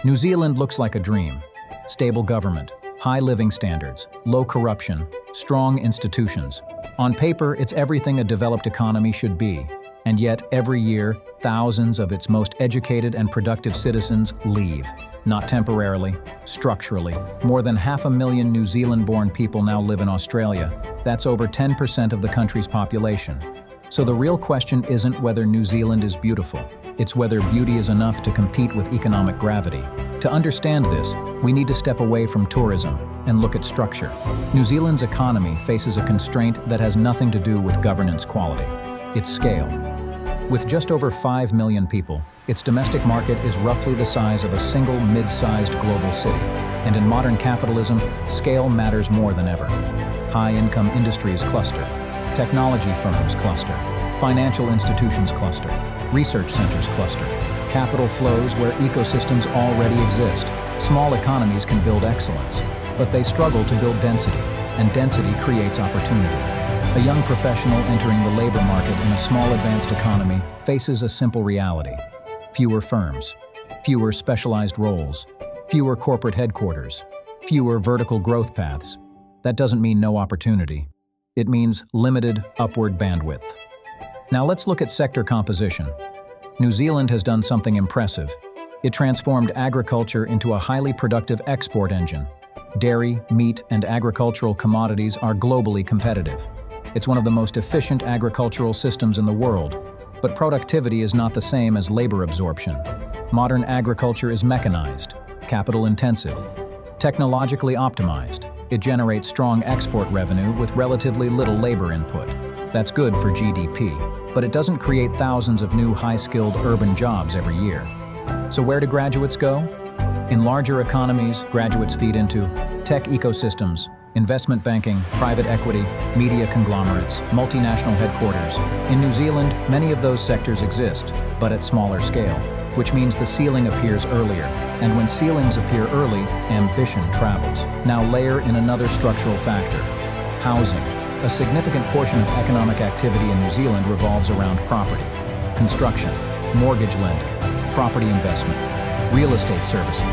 New Zealand looks like a dream. Stable government, high living standards, low corruption, strong institutions. On paper, it's everything a developed economy should be. And yet, every year, thousands of its most educated and productive citizens leave. Not temporarily, structurally. More than 500,000 New Zealand-born people now live in Australia. That's over 10% of the country's population. So the real question isn't whether New Zealand is beautiful. It's whether beauty is enough to compete with economic gravity. To understand this, we need to step away from tourism and look at structure. New Zealand's economy faces a constraint that has nothing to do with governance quality. Its scale. With just over 5 million people, its domestic market is roughly the size of a single mid-sized global city. And in modern capitalism, scale matters more than ever. High-income industries cluster. Technology firms cluster. Financial institutions cluster. Research centers cluster. Capital flows where ecosystems already exist. Small economies can build excellence, but they struggle to build density, and density creates opportunity. A young professional entering the labor market in a small advanced economy faces a simple reality. Fewer firms, fewer specialized roles, fewer corporate headquarters, fewer vertical growth paths. That doesn't mean no opportunity. It means limited upward bandwidth. Now let's look at sector composition. New Zealand has done something impressive. It transformed agriculture into a highly productive export engine. Dairy, meat, and agricultural commodities are globally competitive. It's one of the most efficient agricultural systems in the world, but productivity is not the same as labor absorption. Modern agriculture is mechanized, capital-intensive, technologically optimized. It generates strong export revenue with relatively little labor input. That's good for GDP, but it doesn't create thousands of new high-skilled urban jobs every year. So where do graduates go? In larger economies, graduates feed into tech ecosystems, investment banking, private equity, media conglomerates, multinational headquarters. In New Zealand, many of those sectors exist, but at smaller scale, which means the ceiling appears earlier. And when ceilings appear early, ambition travels. Now layer in another structural factor: housing. A significant portion of economic activity in New Zealand revolves around property, construction, mortgage lending, property investment, real estate services.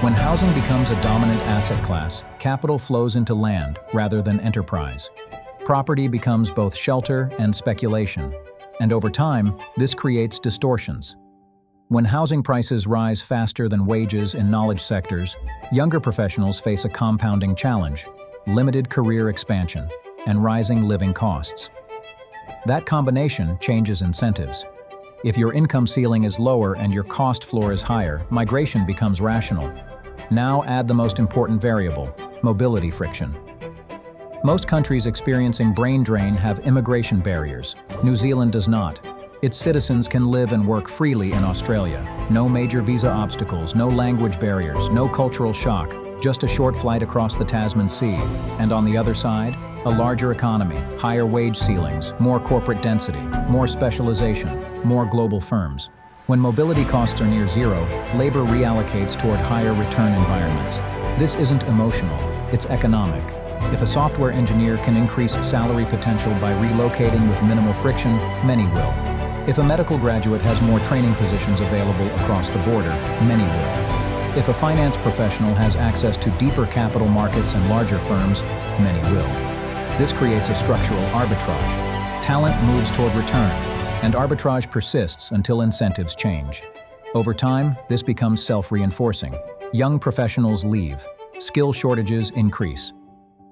When housing becomes a dominant asset class, capital flows into land rather than enterprise. Property becomes both shelter and speculation, and over time, this creates distortions. When housing prices rise faster than wages in knowledge sectors, younger professionals face a compounding challenge: limited career expansion and rising living costs. That combination changes incentives. If your income ceiling is lower and your cost floor is higher, migration becomes rational. Now add the most important variable: mobility friction. Most countries experiencing brain drain have immigration barriers. New Zealand does not. Its citizens can live and work freely in Australia. No major visa obstacles, no language barriers, no cultural shock, just a short flight across the Tasman Sea. And on the other side, a larger economy, higher wage ceilings, more corporate density, more specialization, more global firms. When mobility costs are near zero, labor reallocates toward higher return environments. This isn't emotional, it's economic. If a software engineer can increase salary potential by relocating with minimal friction, many will. If a medical graduate has more training positions available across the border, many will. If a finance professional has access to deeper capital markets and larger firms, many will. This creates a structural arbitrage. Talent moves toward return, and arbitrage persists until incentives change. Over time, this becomes self-reinforcing. Young professionals leave. Skill shortages increase.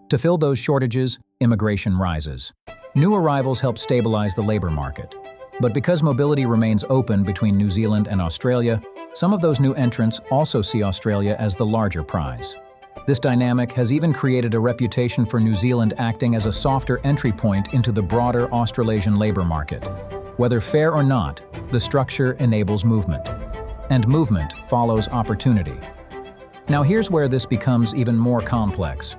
To fill those shortages, immigration rises. New arrivals help stabilize the labor market. But because mobility remains open between New Zealand and Australia, some of those new entrants also see Australia as the larger prize. This dynamic has even created a reputation for New Zealand acting as a softer entry point into the broader Australasian labor market. Whether fair or not, the structure enables movement. And movement follows opportunity. Now here's where this becomes even more complex.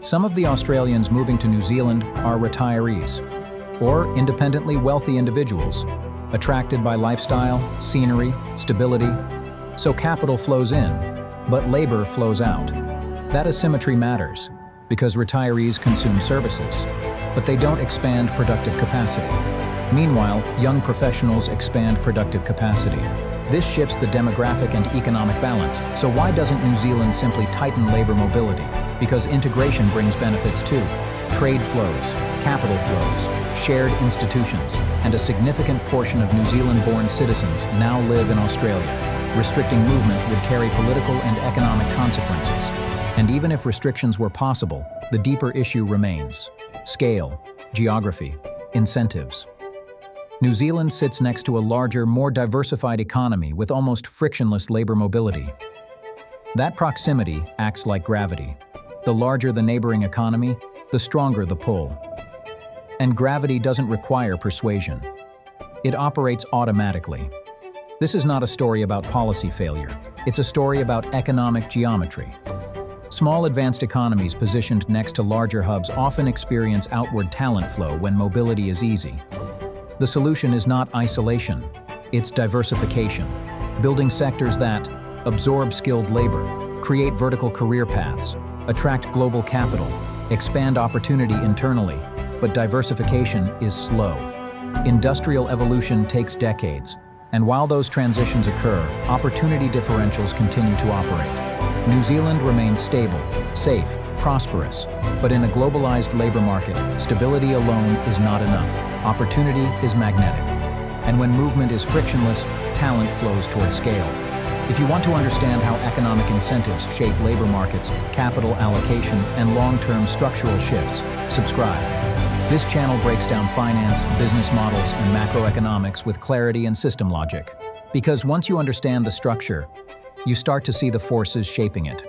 Some of the Australians moving to New Zealand are retirees, or independently wealthy individuals, attracted by lifestyle, scenery, stability. So capital flows in, but labor flows out. That asymmetry matters, because retirees consume services, but they don't expand productive capacity. Meanwhile, young professionals expand productive capacity. This shifts the demographic and economic balance. So why doesn't New Zealand simply tighten labor mobility? Because integration brings benefits too. Trade flows, capital flows, shared institutions, and a significant portion of New Zealand-born citizens now live in Australia. Restricting movement would carry political and economic consequences. And even if restrictions were possible, the deeper issue remains: scale, geography, incentives. New Zealand sits next to a larger, more diversified economy with almost frictionless labor mobility. That proximity acts like gravity. The larger the neighboring economy, the stronger the pull. And gravity doesn't require persuasion. It operates automatically. This is not a story about policy failure. It's a story about economic geometry. Small advanced economies positioned next to larger hubs often experience outward talent flow when mobility is easy. The solution is not isolation, it's diversification. Building sectors that absorb skilled labor, create vertical career paths, attract global capital, expand opportunity internally, but diversification is slow. Industrial evolution takes decades, and while those transitions occur, opportunity differentials continue to operate. New Zealand remains stable, safe, prosperous, but in a globalized labor market, stability alone is not enough. Opportunity is magnetic. And when movement is frictionless, talent flows toward scale. If you want to understand how economic incentives shape labor markets, capital allocation, and long-term structural shifts, subscribe. This channel breaks down finance, business models, and macroeconomics with clarity and system logic. Because once you understand the structure, you start to see the forces shaping it.